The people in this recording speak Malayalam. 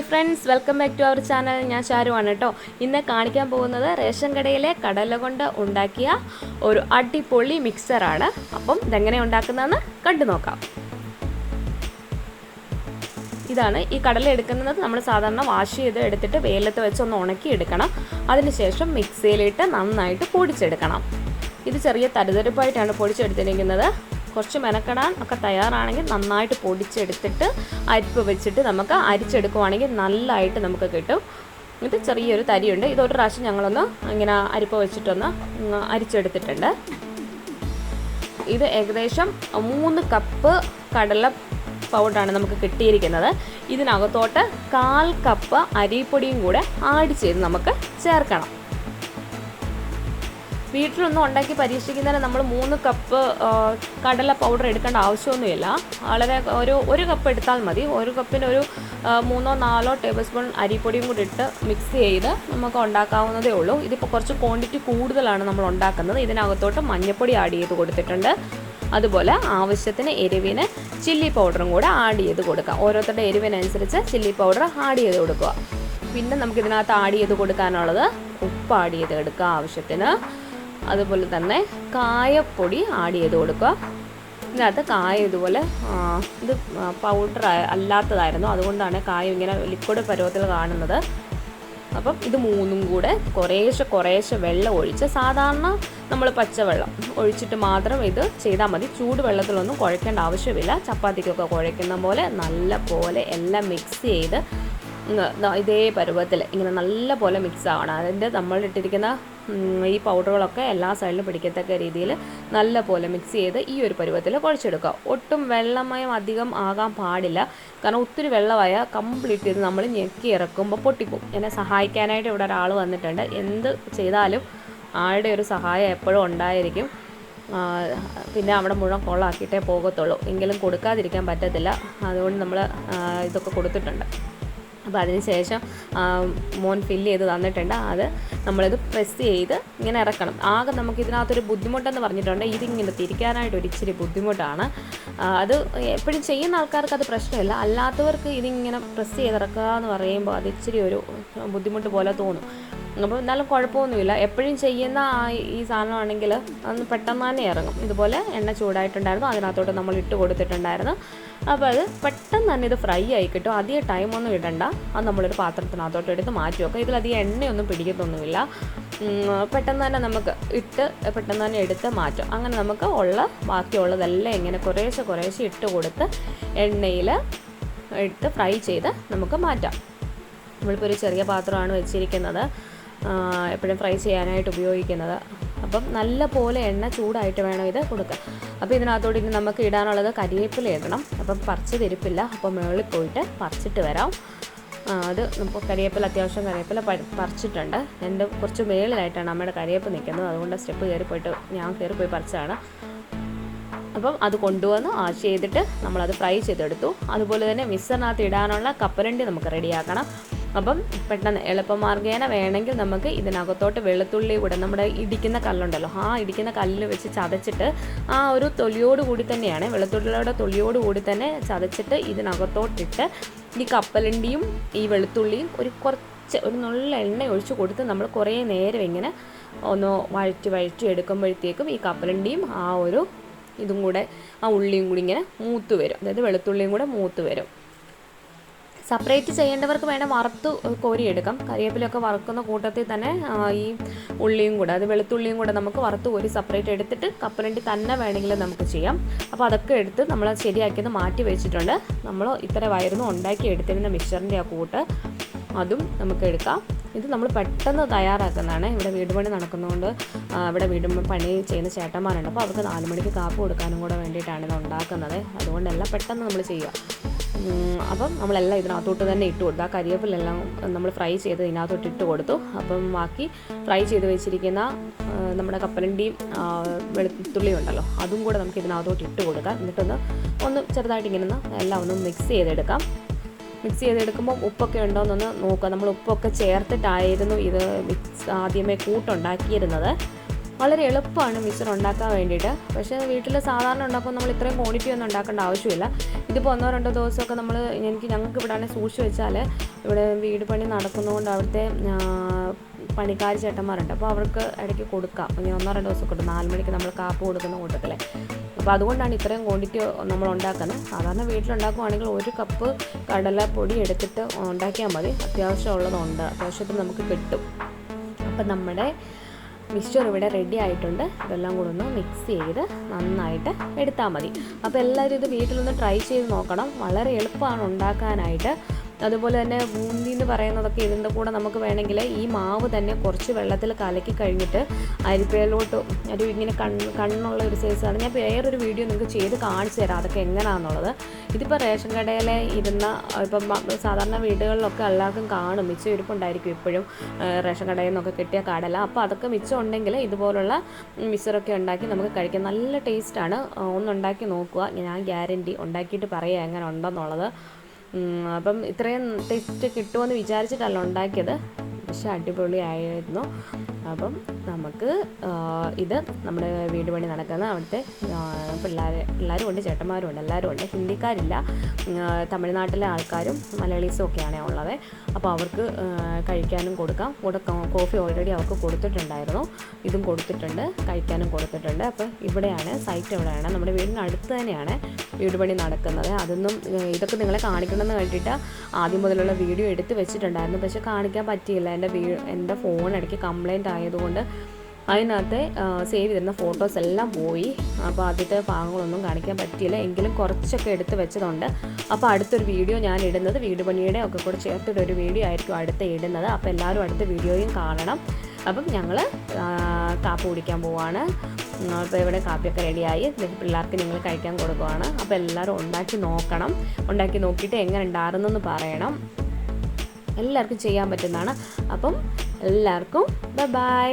Hi friends, welcome back to our channel. ഞാൻ ഷാരു ആണ് കേട്ടോ. ഇന്ന് കാണിക്കാൻ പോകുന്നത് റേഷൻ കടയിലെ കടല കൊണ്ട് ഉണ്ടാക്കിയ ഒരു അടിപൊളി മിക്സറാണ്. അപ്പം ഇതെങ്ങനെ ഉണ്ടാക്കുന്നതെന്ന് കണ്ടു നോക്കാം. ഇതാണ് ഈ കടല എടുക്കുന്നത്. നമ്മൾ സാധാരണ വാഷ് ചെയ്ത് എടുത്തിട്ട് വെയിലത്ത് വെച്ചൊന്ന് ഉണക്കി എടുക്കണം. അതിനുശേഷം മിക്സിയിലിട്ട് നന്നായിട്ട് പൊടിച്ചെടുക്കണം. ഇത് ചെറിയ തരിതരിപ്പായിട്ടാണ് പൊടിച്ചെടുത്തിരിക്കുന്നത്. കുറച്ച് മെനക്കെടാൻ ഒക്കെ തയ്യാറാണെങ്കിൽ നന്നായിട്ട് പൊടിച്ചെടുത്തിട്ട് അരിപ്പ് വെച്ചിട്ട് നമുക്ക് അരിച്ചെടുക്കുവാണെങ്കിൽ നല്ലതായിട്ട് നമുക്ക് കിട്ടും. ഇത് ചെറിയൊരു തരിയുണ്ട്. ഇതൊരു പ്രാവശ്യം ഞങ്ങളൊന്ന് ഇങ്ങനെ അരിപ്പ് വെച്ചിട്ടൊന്ന് അരിച്ചെടുത്തിട്ടുണ്ട്. ഇത് ഏകദേശം 3 കപ്പ് കടല പൗഡറാണ് നമുക്ക് കിട്ടിയിരിക്കുന്നത്. ഇതിനകത്തോട്ട് 1/4 കപ്പ് അരിപ്പൊടിയും കൂടെ ആഡ് ചെയ്ത് നമുക്ക് ചേർക്കണം. വീട്ടിലൊന്നും ഉണ്ടാക്കി പരീക്ഷിക്കുന്നതിന് നമ്മൾ 3 കപ്പ് കടല പൗഡർ എടുക്കേണ്ട ആവശ്യമൊന്നുമില്ല. വളരെ ഒരു കപ്പ് എടുത്താൽ മതി. ഒരു കപ്പിന് ഒരു 3-4 ടേബിൾ സ്പൂൺ അരിപ്പൊടിയും കൂടി ഇട്ട് മിക്സ് ചെയ്ത് നമുക്ക് ഉണ്ടാക്കാവുന്നതേ ഉള്ളൂ. ഇതിപ്പോൾ കുറച്ച് ക്വാണ്ടിറ്റി കൂടുതലാണ് നമ്മൾ ഉണ്ടാക്കുന്നത്. ഇതിനകത്തോട്ട് മഞ്ഞൾപ്പൊടി ആഡ് ചെയ്ത് കൊടുത്തിട്ടുണ്ട്. അതുപോലെ ആവശ്യത്തിന് എരിവിന് ചില്ലി പൗഡറും കൂടെ ആഡ് ചെയ്ത് കൊടുക്കുക. ഓരോരുത്തരുടെ എരിവിനനുസരിച്ച് ചില്ലി പൗഡർ ആഡ് ചെയ്ത് കൊടുക്കുക. പിന്നെ നമുക്കിതിനകത്ത് ആഡ് ചെയ്ത് കൊടുക്കാനുള്ളത് ഉപ്പ് ആഡ് ചെയ്ത് എടുക്കുക ആവശ്യത്തിന്. അതുപോലെ തന്നെ കായപ്പൊടി ആഡ് ചെയ്ത് കൊടുക്കുക. ഇതിനകത്ത് കായം ഇതുപോലെ ഇത് പൗഡർ അല്ലാത്തതായിരുന്നു, അതുകൊണ്ടാണ് കായം ഇങ്ങനെ ലിക്വിഡ് പരുവത്തിൽ കാണുന്നത്. അപ്പം ഇത് 3ഉം കൂടെ കുറേശ്ശെ വെള്ളം ഒഴിച്ച്, സാധാരണ നമ്മൾ പച്ചവെള്ളം ഒഴിച്ചിട്ട് മാത്രം ഇത് ചെയ്താൽ മതി. ചൂടുവെള്ളത്തിലൊന്നും കുഴക്കേണ്ട ആവശ്യമില്ല. ചപ്പാത്തിക്കൊക്കെ കുഴക്കുന്ന പോലെ നല്ല പോലെ എല്ലാം മിക്സ് ചെയ്ത് ഇതേ പരുവത്തിൽ ഇങ്ങനെ നല്ല പോലെ മിക്സ് ആവണം. അതിൻ്റെ നമ്മളിട്ടിരിക്കുന്ന ഈ പൗഡറുകളൊക്കെ എല്ലാ സൈഡിലും പിടിക്കത്തക്ക രീതിയിൽ നല്ല പോലെ മിക്സ് ചെയ്ത് ഈ ഒരു പരുവത്തിൽ കുഴച്ചെടുക്കുക. ഒട്ടും വെള്ളമയം അധികം ആകാൻ പാടില്ല. കാരണം ഒത്തിരി വെള്ളമായാൽ കംപ്ലീറ്റ് ചെയ്ത് നമ്മൾ ഞെക്കി ഇറക്കുമ്പോൾ പൊട്ടിപ്പോവും. എന്നെ സഹായിക്കാനായിട്ട് ഇവിടെ ഒരാൾ വന്നിട്ടുണ്ട്. എന്ത് ചെയ്താലും ആളുടെ ഒരു സഹായം എപ്പോഴും ഉണ്ടായിരിക്കും. പിന്നെ അവിടെ മുഴുവൻ കൊള്ളാക്കിയിട്ടേ പോകത്തുള്ളൂ. എങ്കിലും കൊടുക്കാതിരിക്കാൻ പറ്റത്തില്ല. അതുകൊണ്ട് നമ്മൾ ഇതൊക്കെ കൊടുത്തിട്ടുണ്ട്. അപ്പോൾ അതിന് ശേഷം മോൻ ഫില്ല് ചെയ്ത് തന്നിട്ടുണ്ട്. അത് നമ്മളിത് പ്രസ് ചെയ്ത് ഇങ്ങനെ ഇറക്കണം. ആകെ നമുക്ക് ഇതിനകത്തൊരു ബുദ്ധിമുട്ടെന്ന് പറഞ്ഞിട്ടുണ്ട്. ഇതിങ്ങനെ തിരിക്കാനായിട്ട് ഒരു ഇച്ചിരി ബുദ്ധിമുട്ടാണ്. അത് എപ്പോഴും ചെയ്യുന്ന ആൾക്കാർക്ക് അത് പ്രശ്നമില്ല. അല്ലാത്തവർക്ക് ഇതിങ്ങനെ പ്രസ് ചെയ്തിറക്കുക എന്ന് പറയുമ്പോൾ അത് ഇച്ചിരി ഒരു ബുദ്ധിമുട്ട് പോലെ തോന്നും. അപ്പോൾ എന്നാലും കുഴപ്പമൊന്നുമില്ല. എപ്പോഴും ചെയ്യുന്ന ഈ സാധനമാണെങ്കിൽ അതൊന്ന് പെട്ടെന്ന് തന്നെ ഇറങ്ങും. ഇതുപോലെ എണ്ണ ചൂടായിട്ടുണ്ടായിരുന്നു, അതിനകത്തോട്ട് നമ്മൾ ഇട്ട് കൊടുത്തിട്ടുണ്ടായിരുന്നു. അപ്പോൾ അത് പെട്ടെന്ന് തന്നെ ഇത് ഫ്രൈ ആയി കിട്ടും. അധികം ടൈമൊന്നും ഇടണ്ട. അത് നമ്മളൊരു പാത്രത്തിനകത്തോട്ട് എടുത്ത് മാറ്റി വെക്കാം. ഇതിലധികം എണ്ണയൊന്നും പിടിക്കത്തൊന്നുമില്ല. പെട്ടെന്ന് തന്നെ നമുക്ക് ഇട്ട് പെട്ടെന്ന് തന്നെ എടുത്ത് മാറ്റാം. അങ്ങനെ നമുക്ക് ബാക്കിയുള്ളതെല്ലാം ഇങ്ങനെ കുറേശ്ശെ ഇട്ട് കൊടുത്ത് എണ്ണയിൽ ഇട്ട് ഫ്രൈ ചെയ്ത് നമുക്ക് മാറ്റാം. നമ്മളിപ്പോൾ ഒരു ചെറിയ പാത്രമാണ് വെച്ചിരിക്കുന്നത്, എപ്പോഴും ഫ്രൈ ചെയ്യാനായിട്ട് ഉപയോഗിക്കുന്നത്. അപ്പം നല്ല പോലെ എണ്ണ ചൂടായിട്ട് വേണം ഇത് കൊടുക്കാൻ. അപ്പോൾ ഇതിനകത്തോട്ട് ഇനി നമുക്ക് ഇടാനുള്ളത് കരിവേപ്പില ഇടണം. അപ്പം പറിച്ചതിരിപ്പില്ല. അപ്പോൾ മുകളിൽ പോയിട്ട് പറിച്ചിട്ട് വരാം. അത് ഇപ്പോൾ കരിവേപ്പില, അത്യാവശ്യം കരിവേപ്പില പറിച്ചിട്ടുണ്ട്. എൻ്റെ കുറച്ച് മേളിലായിട്ടാണ് അമ്മയുടെ കരിവേപ്പ് നിൽക്കുന്നത്. അതുകൊണ്ട് സ്റ്റെപ്പ് കയറിപ്പോയിട്ട് ഞാൻ കയറിപ്പോയി പറിച്ചതാണ്. അപ്പം അത് കൊണ്ടുവന്ന് വാഷ് ചെയ്തിട്ട് നമ്മളത് ഫ്രൈ ചെയ്തെടുത്തു. അതുപോലെ തന്നെ മിക്സറിനകത്ത് ഇടാനുള്ള കപ്പലണ്ടി നമുക്ക് റെഡിയാക്കണം. അപ്പം പെട്ടെന്ന് എളുപ്പമാർഗ്ഗേന വേണമെങ്കിൽ നമുക്ക് ഇതിനകത്തോട്ട് വെളുത്തുള്ളി കൂടെ, നമ്മുടെ ഇടിക്കുന്ന കല്ലുണ്ടല്ലോ, ആ ഇടിക്കുന്ന കല്ലിൽ വെച്ച് ചതച്ചിട്ട് ആ ഒരു തൊലിയോട് കൂടി തന്നെയാണ്, വെളുത്തുള്ളിയുടെ തൊലിയോട് കൂടി തന്നെ ചതച്ചിട്ട് ഇതിനകത്തോട്ടിട്ട് ഈ കപ്പലണ്ടിയും ഈ വെളുത്തുള്ളിയും ഒരു നുള്ള എണ്ണ ഒഴിച്ച് കൊടുത്ത് നമ്മൾ കുറേ നേരം ഇങ്ങനെ ഒന്ന് വഴറ്റി എടുക്കുമ്പോഴത്തേക്കും ഈ കപ്പലണ്ടിയും ആ ഒരു ഇതും കൂടെ, ആ ഉള്ളിയും കൂടി ഇങ്ങനെ മൂത്ത് വരും. അതായത് വെളുത്തുള്ളിയും കൂടെ മൂത്ത് വരും. സെപ്പറേറ്റ് ചെയ്യേണ്ടവർക്ക് വേണം വറുത്ത് കോരിയെടുക്കാം. കരിവേപ്പിലൊക്കെ വറുക്കുന്ന കൂട്ടത്തിൽ തന്നെ ഈ ഉള്ളിയും കൂടെ, അത് വെളുത്തുള്ളിയും കൂടെ നമുക്ക് വറുത്ത് കോരി സെപ്പറേറ്റ് എടുത്തിട്ട് കപ്പലണ്ടി തന്നെ വേണമെങ്കിൽ നമുക്ക് ചെയ്യാം. അപ്പോൾ അതൊക്കെ എടുത്ത് നമ്മൾ ശരിയാക്കിയത് മാറ്റി വെച്ചിട്ടുണ്ട്. നമ്മൾ ഇത്രമായിരുന്നു ഉണ്ടാക്കി എടുത്തിരുന്ന മിക്സറിൻ്റെ ആ കൂട്ട്, അതും നമുക്ക് എടുക്കാം. ഇത് നമ്മൾ പെട്ടെന്ന് തയ്യാറാക്കുന്നതാണ്. ഇവിടെ വീട് പണി നടക്കുന്നതുകൊണ്ട് ഇവിടെ വീട് പണി ചെയ്യുന്ന ചേട്ടന്മാരുണ്ട്. അപ്പോൾ അവർക്ക് 4 മണിക്ക് കാപ്പ് കൊടുക്കാനും കൂടെ വേണ്ടിയിട്ടാണ് ഇത് ഉണ്ടാക്കുന്നത്. അതുകൊണ്ടെല്ലാം പെട്ടെന്ന് നമ്മൾ ചെയ്യുക. അപ്പം നമ്മളെല്ലാം ഇതിനകത്തോട്ട് തന്നെ ഇട്ട് കൊടുത്തു. ആ കരിവേപ്പിലെല്ലാം നമ്മൾ ഫ്രൈ ചെയ്ത് ഇതിനകത്തോട്ട് ഇട്ട് കൊടുത്തു. അപ്പം ബാക്കി ഫ്രൈ ചെയ്ത് വെച്ചിരിക്കുന്ന നമ്മുടെ കപ്പലണ്ടിയും വെളുത്തുള്ളിയും ഉണ്ടല്ലോ, അതും കൂടെ നമുക്ക് ഇതിനകത്തോട്ട് ഇട്ട് കൊടുക്കാം. എന്നിട്ടൊന്ന് ചെറുതായിട്ട് ഇങ്ങനെ എല്ലാം ഒന്ന് മിക്സ് ചെയ്തെടുക്കുമ്പോൾ ഉപ്പൊക്കെ ഉണ്ടോയെന്നൊന്ന് നോക്കുക. നമ്മൾ ഉപ്പൊക്കെ ചേർത്തിട്ടായിരുന്നു ഇത് ആദ്യമേ കൂട്ടുണ്ടാക്കിയിരുന്നത്. വളരെ എളുപ്പമാണ് മിക്സർ ഉണ്ടാക്കാൻ വേണ്ടിയിട്ട്. പക്ഷേ വീട്ടിൽ സാധാരണ ഉണ്ടാക്കുമ്പോൾ നമ്മൾ ഇത്രയും ക്വാണ്ടിറ്റി ഒന്നും ഉണ്ടാക്കേണ്ട ആവശ്യമില്ല. ഇതിപ്പോൾ 1-2 ദിവസമൊക്കെ ഞങ്ങൾക്ക് ഇവിടെ ആണെങ്കിൽ സൂക്ഷിച്ച് വെച്ചാൽ ഇവിടെ വീട് പണി നടക്കുന്നതുകൊണ്ട് അവിടുത്തെ പണിക്കാർ ചേട്ടന്മാരുണ്ട്. അപ്പോൾ അവർക്ക് ഇടയ്ക്ക് കൊടുക്കാം. ഇനി 1-2 ദിവസം കൊടുക്കും. 4 മണിക്ക് നമ്മൾ കാപ്പ് കൊടുക്കുന്ന കൂട്ടത്തിലെ. അപ്പോൾ അതുകൊണ്ടാണ് ഇത്രയും ക്വാണ്ടിറ്റി നമ്മൾ ഉണ്ടാക്കുന്നത്. സാധാരണ വീട്ടിലുണ്ടാക്കുവാണെങ്കിൽ 1 കപ്പ് കടലപ്പൊടി എടുത്തിട്ട് ഉണ്ടാക്കിയാൽ മതി. അത്യാവശ്യമുള്ളതുണ്ട്, അത്യാവശ്യത്തിന് നമുക്ക് കിട്ടും. അപ്പം നമ്മുടെ മിക്സ്ചർ ഇവിടെ റെഡി ആയിട്ടുണ്ട്. ഇതെല്ലാം കൂടെ ഒന്ന് മിക്സ് ചെയ്ത് നന്നായിട്ട് എടുത്താൽ മതി. അപ്പോൾ എല്ലാവരും ഇത് വീട്ടിലൊന്ന് ട്രൈ ചെയ്ത് നോക്കണം. വളരെ എളുപ്പമാണ് ഉണ്ടാക്കാനായിട്ട്. അതുപോലെ തന്നെ ബൂന്തി എന്ന് പറയുന്നതൊക്കെ ഇതിൻ്റെ കൂടെ നമുക്ക് വേണമെങ്കിൽ ഈ മാവ് തന്നെ കുറച്ച് വെള്ളത്തിൽ കലക്കി കഴിഞ്ഞിട്ട് അരിപ്പയിലോട്ട് ഒരു ഇങ്ങനെ കണ്ണുള്ള ഒരു സൈസാണ്. ഞാൻ വേറൊരു വീഡിയോ നിങ്ങൾക്ക് ചെയ്ത് കാണിച്ചു തരാം അതൊക്കെ എങ്ങനെയാണെന്നുള്ളത്. ഇതിപ്പോൾ റേഷൻ കടയിലെ ഇപ്പം സാധാരണ വീടുകളിലൊക്കെ എല്ലാവർക്കും കാണും, മിച്ചം ഇരിപ്പുണ്ടായിരിക്കും ഇപ്പോഴും റേഷൻ കടയിൽ നിന്നൊക്കെ കിട്ടിയ കടല. അപ്പോൾ അതൊക്കെ മിച്ചം ഉണ്ടെങ്കിൽ ഇതുപോലുള്ള മിക്സറൊക്കെ ഉണ്ടാക്കി നമുക്ക് കഴിക്കാം. നല്ല ടേസ്റ്റാണ്. ഒന്നുണ്ടാക്കി നോക്കുക, ഞാൻ ഗ്യാരൻറ്റി. ഉണ്ടാക്കിയിട്ട് പറയുക എങ്ങനെ ഉണ്ടെന്നുള്ളത്. അപ്പം ഇത്രയും ടേസ്റ്റ് കിട്ടുമെന്ന് വിചാരിച്ചിട്ടല്ല ഉണ്ടാക്കിയത്, പക്ഷെ അടിപൊളിയായിരുന്നു. അപ്പം നമുക്ക് ഇത് നമ്മുടെ വീട് പണി നടക്കുന്ന അവിടുത്തെ പിള്ളേരും ഉണ്ട്, ചേട്ടന്മാരും ഉണ്ട്, എല്ലാവരും ഉണ്ട്. ഹിന്ദിക്കാരില്ല, തമിഴ്നാട്ടിലെ ആൾക്കാരും മലയാളീസും ഒക്കെയാണ് ഉള്ളത്. അപ്പോൾ അവർക്ക് കഴിക്കാനും കൊടുക്കാം. കോഫി ഓൾറെഡി അവർക്ക് കൊടുത്തിട്ടുണ്ടായിരുന്നു, ഇതും കൊടുത്തിട്ടുണ്ട്, കഴിക്കാനും കൊടുത്തിട്ടുണ്ട്. അപ്പോൾ ഇവിടെയാണ് സൈറ്റ്, ഇവിടെയാണ് നമ്മുടെ വീടിനടുത്ത് തന്നെയാണ് വീട് പണി നടക്കുന്നത്. ഇതൊക്കെ നിങ്ങളെ കാണിക്കണമെന്ന് കണ്ടിട്ട് ആദ്യം മുതലുള്ള വീഡിയോ എടുത്ത് വെച്ചിട്ടുണ്ടായിരുന്നു, പക്ഷെ കാണിക്കാൻ പറ്റിയില്ല. എൻ്റെ ഫോൺ ഇടയ്ക്ക് കംപ്ലൈൻറ്റ് ആയതുകൊണ്ട് അതിനകത്ത് സേവ് ചെയ്തിരുന്ന ഫോട്ടോസ് എല്ലാം പോയി. അപ്പോൾ ആദ്യത്തെ ഭാഗങ്ങളൊന്നും കാണിക്കാൻ പറ്റിയില്ല, എങ്കിലും കുറച്ചൊക്കെ എടുത്ത് വെച്ചതുണ്ട്. അപ്പോൾ അടുത്തൊരു വീഡിയോ ഞാൻ ഇടുന്നത് വീട് പണിയുടെ ഒക്കെ കൂടെ ചേർത്തിട്ടൊരു വീഡിയോ ആയിരിക്കും അടുത്ത് ഇടുന്നത്. അപ്പോൾ എല്ലാവരും അടുത്ത വീഡിയോയും കാണണം. അപ്പം ഞങ്ങൾ കാപ്പി കുടിക്കാൻ പോവാണ്. അപ്പോൾ ഇവിടെ കാപ്പിയൊക്കെ റെഡിയായി, പിള്ളേർക്ക് നിങ്ങൾ കഴിക്കാൻ കൊടുക്കുവാണ്. അപ്പോൾ എല്ലാവരും ഉണ്ടാക്കി നോക്കണം. ഉണ്ടാക്കി നോക്കിയിട്ട് എങ്ങനെ ഉണ്ടായിരുന്നെന്ന് പറയണം. എല്ലാവർക്കും ചെയ്യാൻ പറ്റുന്നതാണ്. അപ്പം എല്ലാവർക്കും ബൈ.